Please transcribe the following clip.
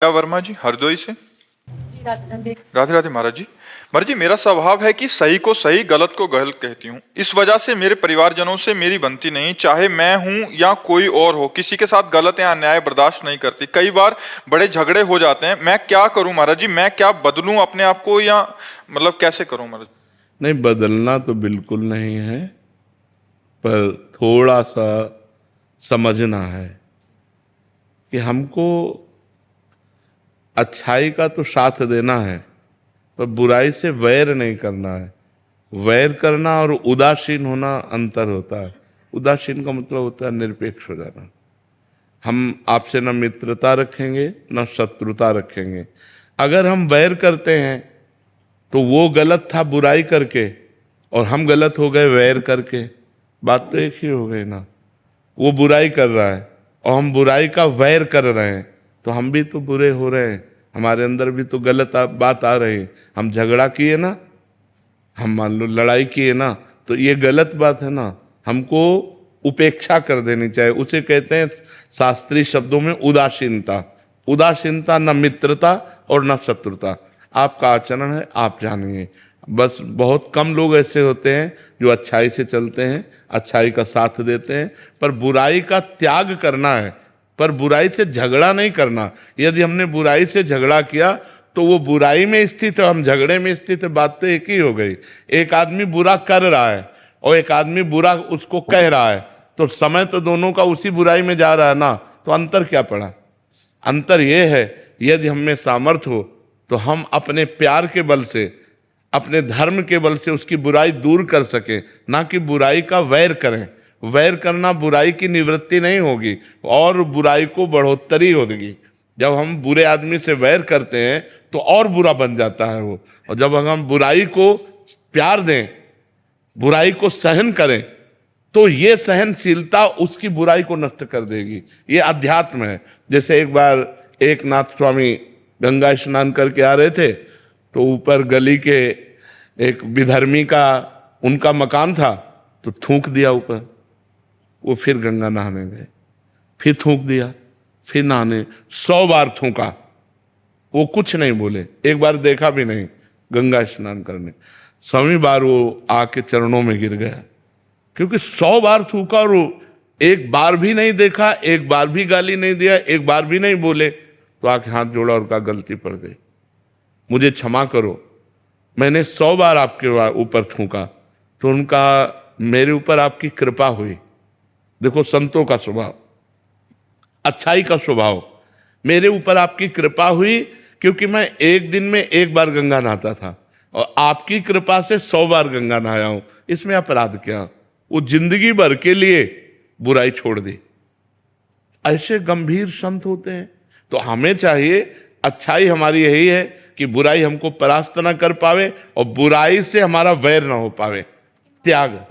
क्या वर्मा जी हरदोई से। जी राधे राधे राधे महाराज जी। महाराज जी, मेरा स्वभाव है कि सही को सही गलत को गलत कहती हूँ। इस वजह से मेरे परिवारजनों से मेरी बनती नहीं, चाहे मैं हूँ या कोई और हो। किसी के साथ गलत या अन्याय बर्दाश्त नहीं करती। कई बार बड़े झगड़े हो जाते हैं। मैं क्या करूं महाराज जी? मैं क्या बदलूं अपने आप को, या मतलब कैसे करूं महाराज? नहीं, बदलना तो बिल्कुल नहीं है, पर थोड़ा सा समझना है कि हमको अच्छाई का तो साथ देना है, पर बुराई से वैर नहीं करना है। वैर करना और उदासीन होना अंतर होता है। उदासीन का मतलब होता है निरपेक्ष हो जाना। हम आपसे न मित्रता रखेंगे न शत्रुता रखेंगे। अगर हम वैर करते हैं तो वो गलत था बुराई करके, और हम गलत हो गए वैर करके। बात तो एक ही हो गई ना। वो बुराई कर रहा है और हम बुराई का वैर कर रहे हैं, तो हम भी तो बुरे हो रहे हैं। हमारे अंदर भी तो गलत बात आ रही है। हम झगड़ा किए ना, हम मान लो लड़ाई किए ना, तो ये गलत बात है ना। हमको उपेक्षा कर देनी चाहिए। उसे कहते हैं शास्त्रीय शब्दों में उदासीनता। उदासीनता न मित्रता और न शत्रुता। आपका आचरण है, आप जानिए। बस बहुत कम लोग ऐसे होते हैं जो अच्छाई से चलते हैं, अच्छाई का साथ देते हैं। पर बुराई का त्याग करना है, पर बुराई से झगड़ा नहीं करना। यदि हमने बुराई से झगड़ा किया तो वो बुराई में स्थित है, हम झगड़े में स्थित है। बात तो एक ही हो गई। एक आदमी बुरा कर रहा है और एक आदमी बुरा उसको कह रहा है, तो समय तो दोनों का उसी बुराई में जा रहा है ना। तो अंतर क्या पड़ा? अंतर ये है, यदि हम में सामर्थ्य हो तो हम अपने प्यार के बल से, अपने धर्म के बल से उसकी बुराई दूर कर सके, ना कि बुराई का वैर करें। वैर करना बुराई की निवृत्ति नहीं होगी और बुराई को बढ़ोतरी होगी। जब हम बुरे आदमी से वैर करते हैं तो और बुरा बन जाता है वो। और जब हम बुराई को प्यार दें, बुराई को सहन करें, तो ये सहनशीलता उसकी बुराई को नष्ट कर देगी। ये अध्यात्म है। जैसे एक बार एक नाथ स्वामी गंगा स्नान करके आ रहे थे, तो ऊपर गली के एक विधर्मी का उनका मकान था, तो थूक दिया ऊपर। वो फिर गंगा नहाने गए, फिर थूक दिया, फिर नहाने। 100 बार थूका, वो कुछ नहीं बोले। एक बार देखा भी नहीं गंगा स्नान करने। 100वीं बार वो आके चरणों में गिर गया, क्योंकि 100 बार थूका और वो एक बार भी नहीं देखा, एक बार भी गाली नहीं दिया, एक बार भी नहीं बोले। तो आके हाथ जोड़ा और कहा गलती पड़ गई, मुझे क्षमा करो, मैंने 100 बार आपके ऊपर थूका। तो उनका मेरे ऊपर आपकी कृपा हुई। देखो संतों का स्वभाव, अच्छाई का स्वभाव। मेरे ऊपर आपकी कृपा हुई क्योंकि मैं एक दिन में एक बार गंगा नहाता था, और आपकी कृपा से 100 बार गंगा नहाया हूं। इसमें अपराध क्या? वो जिंदगी भर के लिए बुराई छोड़ दी। ऐसे गंभीर संत होते हैं। तो हमें चाहिए, अच्छाई हमारी यही है कि बुराई हमको परास्त ना कर पावे और बुराई से हमारा वैर ना हो पावे। त्याग।